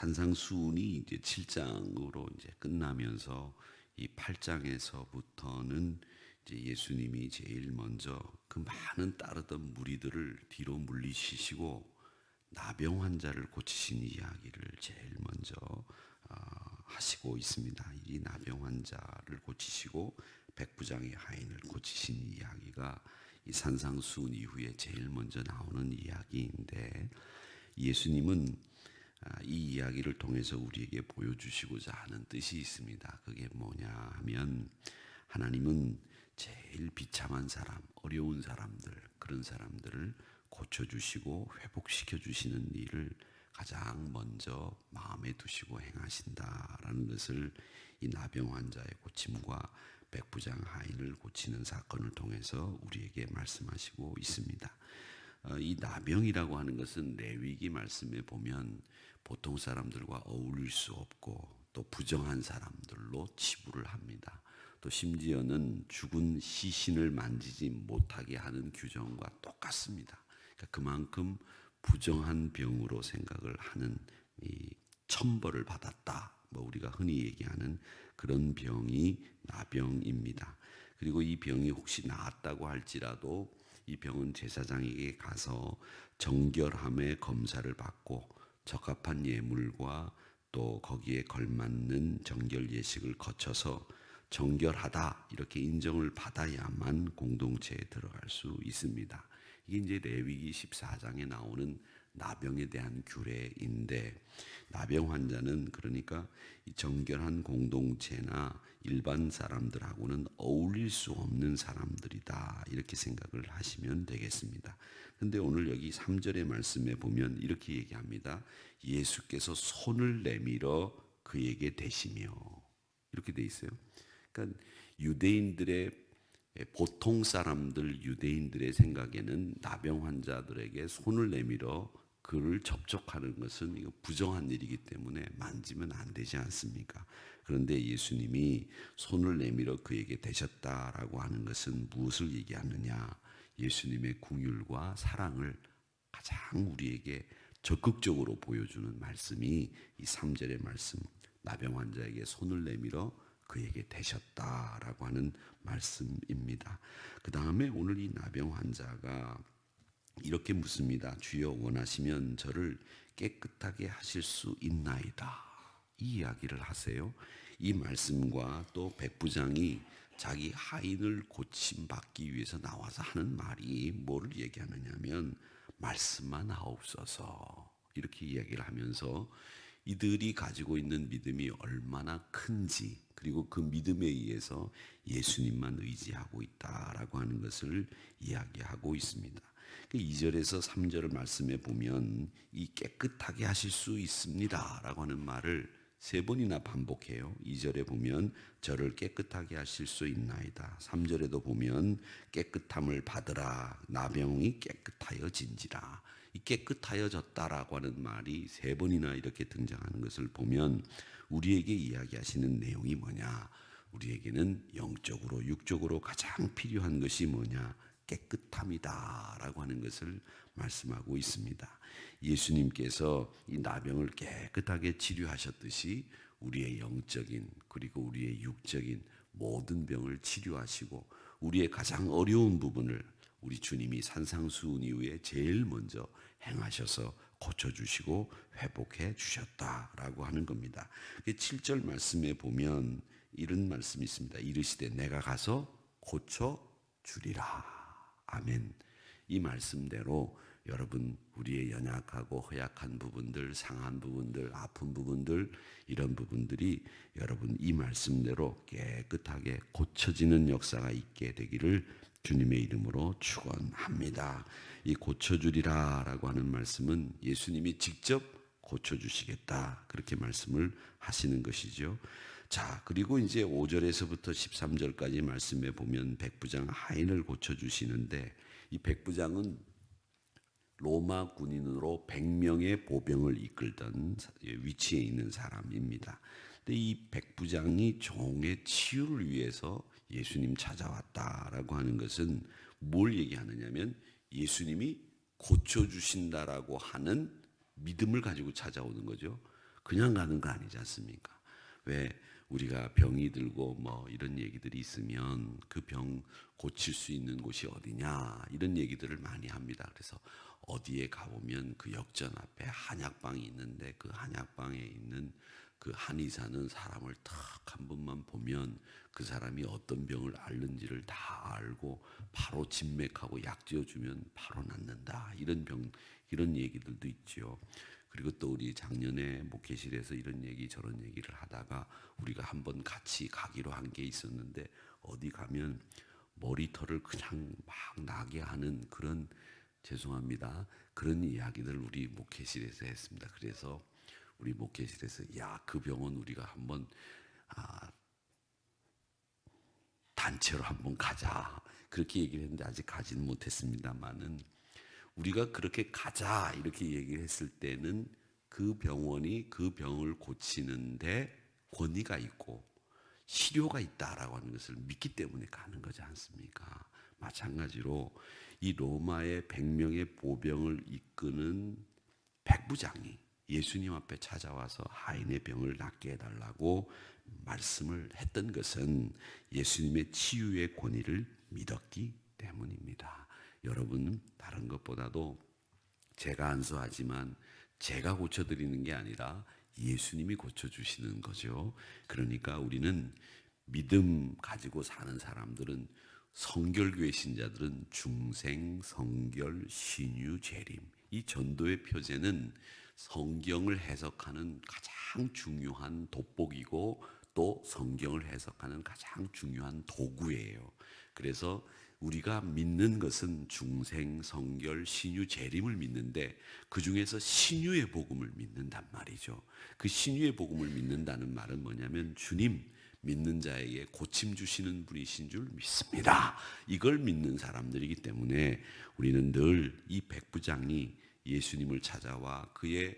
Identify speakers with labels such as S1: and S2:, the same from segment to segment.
S1: 산상수훈이 이제 7장으로 이제 끝나면서 이 8장에서부터는 이제 예수님이 제일 먼저 그 많은 따르던 무리들을 뒤로 물리치시고 나병 환자를 고치신 이야기를 제일 먼저 하시고 있습니다. 이 나병 환자를 고치시고 백부장의 하인을 고치신 이야기가 이 산상수훈 이후에 제일 먼저 나오는 이야기인데, 예수님은 이 이야기를 통해서 우리에게 보여주시고자 하는 뜻이 있습니다. 그게 뭐냐 하면, 하나님은 제일 비참한 사람, 어려운 사람들, 그런 사람들을 고쳐주시고 회복시켜주시는 일을 가장 먼저 마음에 두시고 행하신다라는 것을 이 나병 환자의 고침과 백부장 하인을 고치는 사건을 통해서 우리에게 말씀하시고 있습니다. 이 나병이라고 하는 것은 레위기 말씀에 보면 보통 사람들과 어울릴 수 없고 또 부정한 사람들로 치부를 합니다. 또 심지어는 죽은 시신을 만지지 못하게 하는 규정과 똑같습니다. 그러니까 그만큼 부정한 병으로 생각을 하는 이 천벌을 받았다, 뭐 우리가 흔히 얘기하는 그런 병이 나병입니다. 그리고 이 병이 혹시 나았다고 할지라도 이 병은 제사장에게 가서 정결함의 검사를 받고 적합한 예물과 또 거기에 걸맞는 정결 예식을 거쳐서 정결하다 이렇게 인정을 받아야만 공동체에 들어갈 수 있습니다. 이게 이제 레위기 14장에 나오는 나병에 대한 규례인데, 나병 환자는 그러니까 이 정결한 공동체나 일반 사람들하고는 어울릴 수 없는 사람들이다, 이렇게 생각을 하시면 되겠습니다. 근데 오늘 여기 3절의 말씀에 보면 이렇게 얘기합니다. 예수께서 손을 내밀어 그에게 대시며, 이렇게 돼 있어요. 그러니까 유대인들의, 보통 사람들 유대인들의 생각에는 나병 환자들에게 손을 내밀어 그를 접촉하는 것은 이거 부정한 일이기 때문에 만지면 안 되지 않습니까? 그런데 예수님이 손을 내밀어 그에게 대셨다라고 하는 것은 무엇을 얘기하느냐? 예수님의 긍휼과 사랑을 가장 우리에게 적극적으로 보여주는 말씀이 이 3절의 말씀, 나병 환자에게 손을 내밀어 그에게 대셨다라고 하는 말씀입니다. 그 다음에 오늘 이 나병 환자가 이렇게 묻습니다. 주여 원하시면 저를 깨끗하게 하실 수 있나이다, 이 이야기를 하세요. 이 말씀과 또 백부장이 자기 하인을 고침받기 위해서 나와서 하는 말이 뭐를 얘기하느냐면, 말씀만 하옵소서, 이렇게 이야기를 하면서 이들이 가지고 있는 믿음이 얼마나 큰지, 그리고 그 믿음에 의해서 예수님만 의지하고 있다라고 하는 것을 이야기하고 있습니다. 2절에서 3절 말씀에 보면 이 깨끗하게 하실 수 있습니다 라고 하는 말을 3번이나 반복해요. 2절에 보면 저를 깨끗하게 하실 수 있나이다. 3절에도 보면 깨끗함을 받으라, 나병이 깨끗하여진지라. 이 깨끗하여졌다라고 하는 말이 3번이나 이렇게 등장하는 것을 보면 우리에게 이야기하시는 내용이 뭐냐? 우리에게는 영적으로 육적으로 가장 필요한 것이 뭐냐? 깨끗함이다 라고 하는 것을 말씀하고 있습니다. 예수님께서 이 나병을 깨끗하게 치료하셨듯이 우리의 영적인 그리고 우리의 육적인 모든 병을 치료하시고 우리의 가장 어려운 부분을 우리 주님이 산상수훈 이후에 제일 먼저 행하셔서 고쳐주시고 회복해 주셨다라고 하는 겁니다. 7절 말씀에 보면 이런 말씀이 있습니다. 이르시되 내가 가서 고쳐주리라. 아멘. 이 말씀대로 여러분, 우리의 연약하고 허약한 부분들, 상한 부분들, 아픈 부분들, 이런 부분들이 여러분 이 말씀대로 깨끗하게 고쳐지는 역사가 있게 되기를 주님의 이름으로 축원합니다. 이 고쳐주리라 라고 하는 말씀은 예수님이 직접 고쳐주시겠다, 그렇게 말씀을 하시는 것이죠. 자, 그리고 이제 5절에서부터 13절까지 말씀에 보면 백부장 하인을 고쳐주시는데, 이 백부장은 로마 군인으로 100명의 보병을 이끌던 위치에 있는 사람입니다. 근데 이 백부장이 종의 치유를 위해서 예수님 찾아왔다라고 하는 것은 뭘 얘기하느냐면, 예수님이 고쳐주신다라고 하는 믿음을 가지고 찾아오는 거죠. 그냥 가는 거 아니지 않습니까? 왜 우리가 병이 들고 뭐 이런 얘기들이 있으면 그 병 고칠 수 있는 곳이 어디냐 이런 얘기들을 많이 합니다. 그래서 어디에 가보면 그 역전 앞에 한약방이 있는데 그 한약방에 있는 그 한의사는 사람을 탁 한 번만 보면 그 사람이 어떤 병을 앓는지를 다 알고 바로 진맥하고 약 지어주면 바로 낫는다. 이런 얘기들도 있죠. 그리고 또 우리 작년에 목회실에서 이런 얘기 저런 얘기를 하다가 우리가 한번 같이 가기로 한 게 있었는데 어디 가면 머리털을 그냥 막 나게 하는 그런 죄송합니다. 그런 이야기들 우리 목회실에서 했습니다. 그래서 우리 목회실에서 그 병원 우리가 한번 단체로 한번 가자 그렇게 얘기를 했는데 아직 가지는 못했습니다만은 우리가 그렇게 가자 이렇게 얘기를 했을 때는 그 병원이 그 병을 고치는데 권위가 있고 치료가 있다라고 하는 것을 믿기 때문에 가는 거지 않습니까? 마찬가지로 이 로마의 100명의 보병을 이끄는 백부장이 예수님 앞에 찾아와서 하인의 병을 낫게 해달라고 말씀을 했던 것은 예수님의 치유의 권위를 믿었기 때문입니다. 여러분, 다른 것보다도 제가 안수하지만 제가 고쳐드리는 게 아니라 예수님이 고쳐주시는 거죠. 그러니까 우리는 믿음 가지고 사는 사람들은 성결교회 신자들은 중생, 성결, 신유, 재림 이 전도의 표제는 성경을 해석하는 가장 중요한 돋보기고 또 성경을 해석하는 가장 중요한 도구예요. 그래서 우리가 믿는 것은 중생, 성결, 신유, 재림을 믿는데 그 중에서 신유의 복음을 믿는단 말이죠. 그 신유의 복음을 믿는다는 말은 뭐냐면 주님 믿는 자에게 고침 주시는 분이신 줄 믿습니다. 이걸 믿는 사람들이기 때문에 우리는 늘 이 백부장이 예수님을 찾아와 그의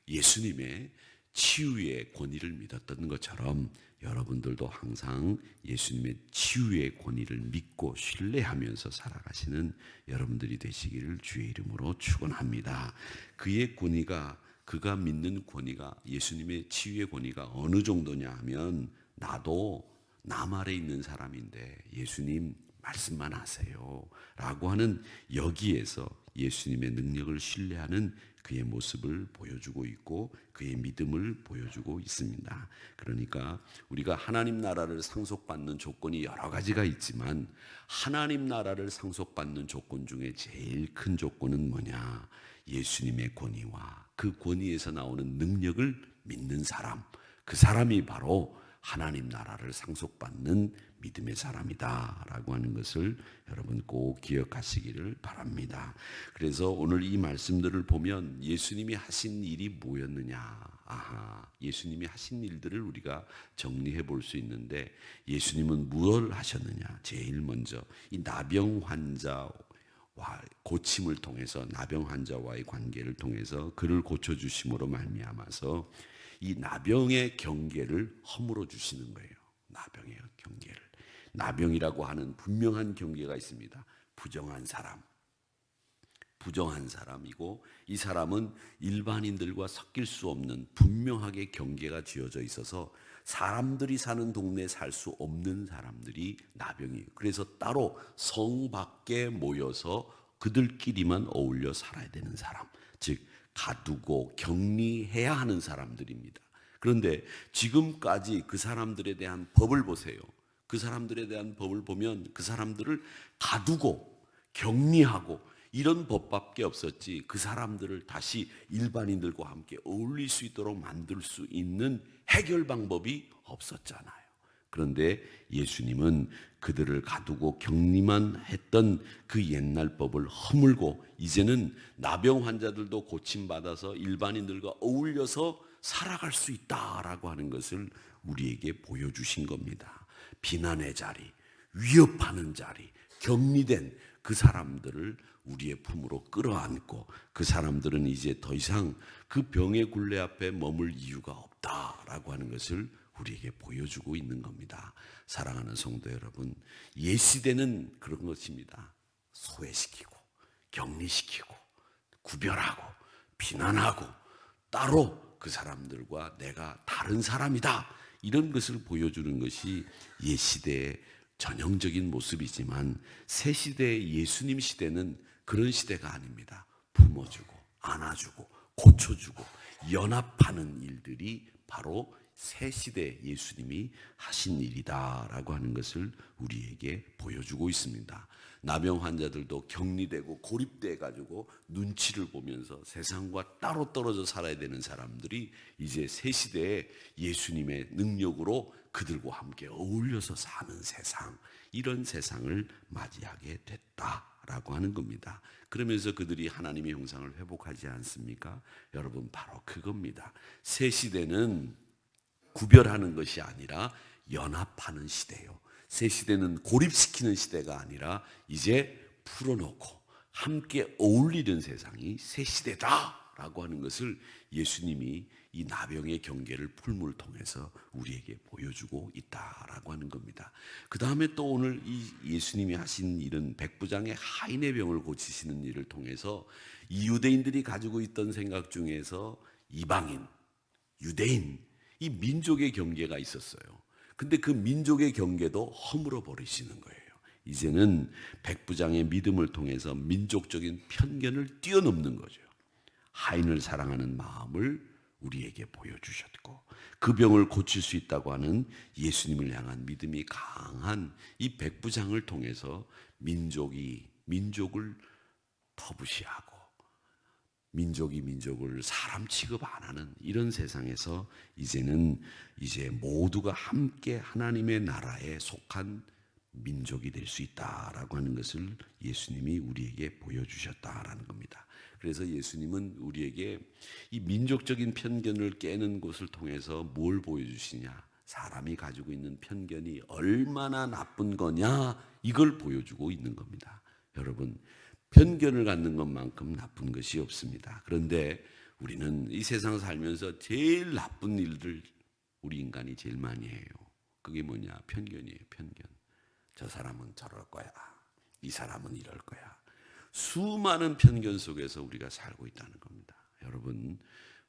S1: 예수님의 치유의 권위를 믿었던 것처럼 여러분들도 항상 예수님의 치유의 권위를 믿고 신뢰하면서 살아가시는 여러분들이 되시기를 주의 이름으로 축원합니다. 그의 권위가 그가 믿는 권위가 예수님의 치유의 권위가 어느 정도냐 하면 나도 남 아래 있는 사람인데 예수님 말씀만 하세요 라고 하는 여기에서 예수님의 능력을 신뢰하는 그의 모습을 보여주고 있고 그의 믿음을 보여주고 있습니다. 그러니까 우리가 하나님 나라를 상속받는 조건이 여러 가지가 있지만 하나님 나라를 상속받는 조건 중에 제일 큰 조건은 뭐냐? 예수님의 권위와 그 권위에서 나오는 능력을 믿는 사람, 그 사람이 바로 하나님 나라를 상속받는 믿음의 사람이다 라고 하는 것을 여러분 꼭 기억하시기를 바랍니다. 그래서 오늘 이 말씀들을 보면 예수님이 하신 일이 뭐였느냐? 예수님이 하신 일들을 우리가 정리해 볼 수 있는데 예수님은 무엇을 하셨느냐? 제일 먼저 이 나병 환자와 고침을 통해서 나병 환자와의 관계를 통해서 그를 고쳐주심으로 말미암아서 이 나병의 경계를 허물어 주시는 거예요. 나병의 경계를. 나병이라고 하는 분명한 경계가 있습니다. 부정한 사람이고 이 사람은 일반인들과 섞일 수 없는 분명하게 경계가 지어져 있어서 사람들이 사는 동네에 살 수 없는 사람들이 나병이에요. 그래서 따로 성 밖에 모여서 그들끼리만 어울려 살아야 되는 사람, 즉 가두고 격리해야 하는 사람들입니다. 그런데 지금까지 그 사람들에 대한 법을 보세요. 그 사람들에 대한 법을 보면 그 사람들을 가두고 격리하고 이런 법밖에 없었지 그 사람들을 다시 일반인들과 함께 어울릴 수 있도록 만들 수 있는 해결 방법이 없었잖아요. 그런데 예수님은 그들을 가두고 격리만 했던 그 옛날 법을 허물고 이제는 나병 환자들도 고침받아서 일반인들과 어울려서 살아갈 수 있다라고 하는 것을 우리에게 보여주신 겁니다. 비난의 자리, 위협하는 자리, 격리된 그 사람들을 우리의 품으로 끌어안고 그 사람들은 이제 더 이상 그 병의 굴레 앞에 머물 이유가 없다라고 하는 것을 우리에게 보여주고 있는 겁니다. 사랑하는 성도 여러분, 옛시대는 그런 것입니다. 소외시키고 격리시키고 구별하고 비난하고 따로 그 사람들과 내가 다른 사람이다. 이런 것을 보여주는 것이 옛 시대의 전형적인 모습이지만 새 시대의 예수님 시대는 그런 시대가 아닙니다. 품어주고 안아주고 고쳐주고 연합하는 일들이 바로 새 시대 예수님이 하신 일이다라고 하는 것을 우리에게 보여주고 있습니다. 나병 환자들도 격리되고 고립돼 가지고 눈치를 보면서 세상과 따로 떨어져 살아야 되는 사람들이 이제 새 시대에 예수님의 능력으로 그들과 함께 어울려서 사는 세상, 이런 세상을 맞이하게 됐다라고 하는 겁니다. 그러면서 그들이 하나님의 형상을 회복하지 않습니까? 여러분, 바로 그겁니다. 새 시대는 구별하는 것이 아니라 연합하는 시대예요. 새 시대는 고립시키는 시대가 아니라 이제 풀어놓고 함께 어울리는 세상이 새 시대다라고 하는 것을 예수님이 이 나병의 경계를 풀무를 통해서 우리에게 보여주고 있다라고 하는 겁니다. 그 다음에 또 오늘 이 예수님이 하신 일은 백부장의 하인의 병을 고치시는 일을 통해서 이 유대인들이 가지고 있던 생각 중에서 이방인, 유대인, 이 민족의 경계가 있었어요. 근데 그 민족의 경계도 허물어 버리시는 거예요. 이제는 백부장의 믿음을 통해서 민족적인 편견을 뛰어넘는 거죠. 하인을 사랑하는 마음을 우리에게 보여주셨고 그 병을 고칠 수 있다고 하는 예수님을 향한 믿음이 강한 이 백부장을 통해서 민족이 민족을 터부시하고 민족이 민족을 사람 취급 안 하는 이런 세상에서 이제는 모두가 함께 하나님의 나라에 속한 민족이 될 수 있다라고 하는 것을 예수님이 우리에게 보여주셨다라는 겁니다. 그래서 예수님은 우리에게 이 민족적인 편견을 깨는 것을 통해서 뭘 보여주시냐? 사람이 가지고 있는 편견이 얼마나 나쁜 거냐? 이걸 보여주고 있는 겁니다. 여러분, 편견을 갖는 것만큼 나쁜 것이 없습니다. 그런데 우리는 이 세상 살면서 제일 나쁜 일들 우리 인간이 제일 많이 해요. 그게 뭐냐? 편견이에요. 편견. 저 사람은 저럴 거야. 이 사람은 이럴 거야. 수많은 편견 속에서 우리가 살고 있다는 겁니다. 여러분,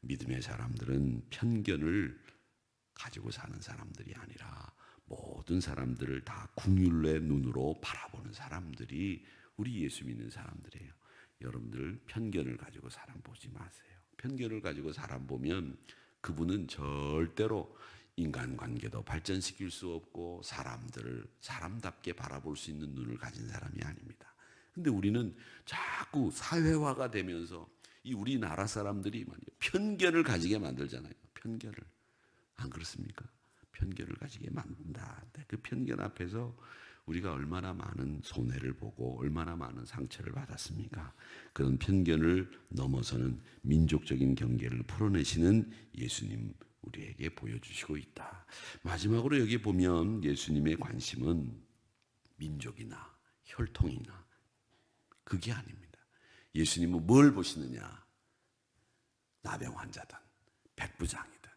S1: 믿음의 사람들은 편견을 가지고 사는 사람들이 아니라 모든 사람들을 다 긍휼의 눈으로 바라보는 사람들이 우리 예수 믿는 사람들이에요. 여러분들 편견을 가지고 사람 보지 마세요. 편견을 가지고 사람 보면 그분은 절대로 인간관계도 발전시킬 수 없고 사람들을 사람답게 바라볼 수 있는 눈을 가진 사람이 아닙니다. 근데 우리는 자꾸 사회화가 되면서 이 우리나라 사람들이 편견을 가지게 만들잖아요. 편견을. 안 그렇습니까? 편견을 가지게 만든다. 그 편견 앞에서 우리가 얼마나 많은 손해를 보고 얼마나 많은 상처를 받았습니까? 그런 편견을 넘어서는 민족적인 경계를 풀어내시는 예수님 우리에게 보여주시고 있다. 마지막으로 여기 보면 예수님의 관심은 민족이나 혈통이나 그게 아닙니다. 예수님은 뭘 보시느냐? 나병 환자든 백부장이든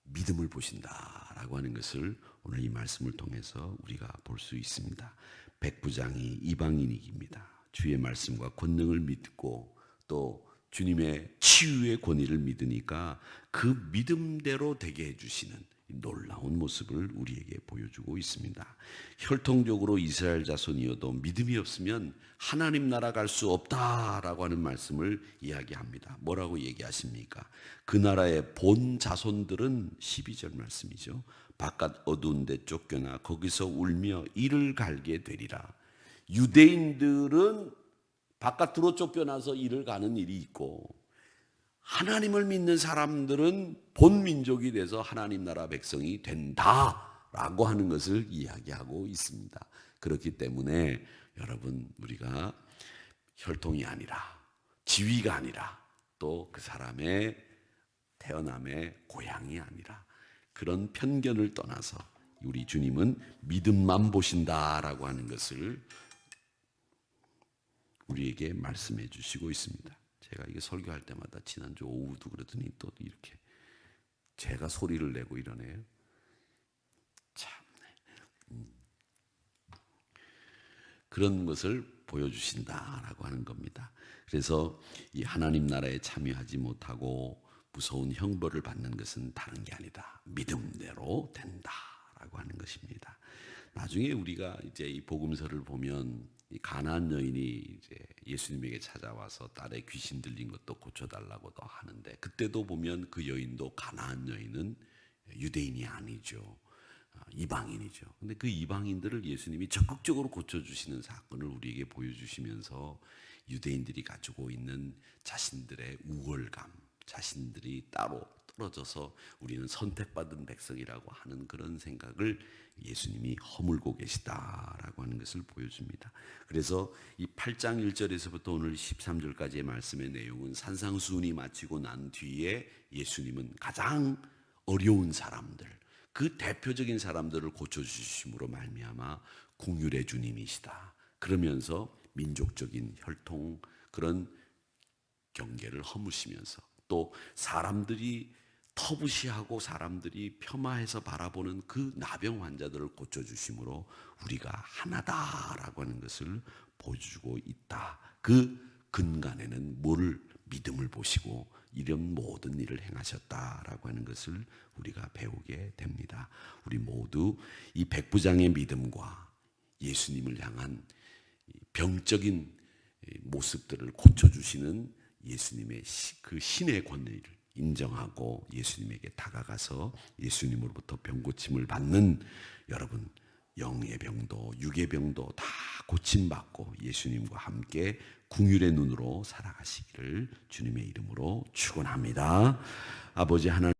S1: 믿음을 보신다라고 하는 것을 오늘 이 말씀을 통해서 우리가 볼 수 있습니다. 백부장이 이방인입니다. 주의 말씀과 권능을 믿고 또 주님의 치유의 권위를 믿으니까 그 믿음대로 되게 해주시는 놀라운 모습을 우리에게 보여주고 있습니다. 혈통적으로 이스라엘 자손이어도 믿음이 없으면 하나님 나라 갈 수 없다라고 하는 말씀을 이야기합니다. 뭐라고 얘기하십니까? 그 나라의 본 자손들은 12절 말씀이죠. 바깥 어두운 데 쫓겨나 거기서 울며 이를 갈게 되리라. 유대인들은 바깥으로 쫓겨나서 이를 가는 일이 있고 하나님을 믿는 사람들은 본 민족이 돼서 하나님 나라 백성이 된다라고 하는 것을 이야기하고 있습니다. 그렇기 때문에 여러분 우리가 혈통이 아니라 지위가 아니라 또 그 사람의 태어남의 고향이 아니라 그런 편견을 떠나서 우리 주님은 믿음만 보신다라고 하는 것을 우리에게 말씀해 주시고 있습니다. 제가 이게 설교할 때마다 지난주 오후도 그러더니 또 이렇게 제가 소리를 내고 이러네요. 참네. 그런 것을 보여주신다라고 하는 겁니다. 그래서 이 하나님 나라에 참여하지 못하고 무서운 형벌을 받는 것은 다른 게 아니다. 믿음대로 된다라고 하는 것입니다. 나중에 우리가 이제 이 복음서를 보면 이 가나안 여인이 이제 예수님에게 찾아와서 딸의 귀신 들린 것도 고쳐달라고도 하는데, 그때도 보면 그 여인도, 가나안 여인은 유대인이 아니죠. 이방인이죠. 근데 그 이방인들을 예수님이 적극적으로 고쳐주시는 사건을 우리에게 보여주시면서 유대인들이 가지고 있는 자신들의 우월감, 자신들이 따로 떨어져서 우리는 선택받은 백성이라고 하는 그런 생각을 예수님이 허물고 계시다라고 하는 것을 보여줍니다. 그래서 이 8장 1절에서부터 오늘 13절까지의 말씀의 내용은 산상수훈이 마치고 난 뒤에 예수님은 가장 어려운 사람들, 그 대표적인 사람들을 고쳐주심으로 말미암아 긍휼의 주님이시다. 그러면서 민족적인 혈통, 그런 경계를 허무시면서 또 사람들이 터부시하고 사람들이 폄하해서 바라보는 그 나병 환자들을 고쳐주심으로 우리가 하나다라고 하는 것을 보여주고 있다. 그 근간에는 뭐를, 믿음을 보시고 이런 모든 일을 행하셨다라고 하는 것을 우리가 배우게 됩니다. 우리 모두 이 백부장의 믿음과 예수님을 향한 병적인 모습들을 고쳐주시는 예수님의 그 신의 권위를 인정하고 예수님에게 다가가서 예수님으로부터 병고침을 받는 여러분, 영의 병도 육의 병도 다 고침받고 예수님과 함께 긍휼의 눈으로 살아가시기를 주님의 이름으로 축원합니다. 아버지 하나님,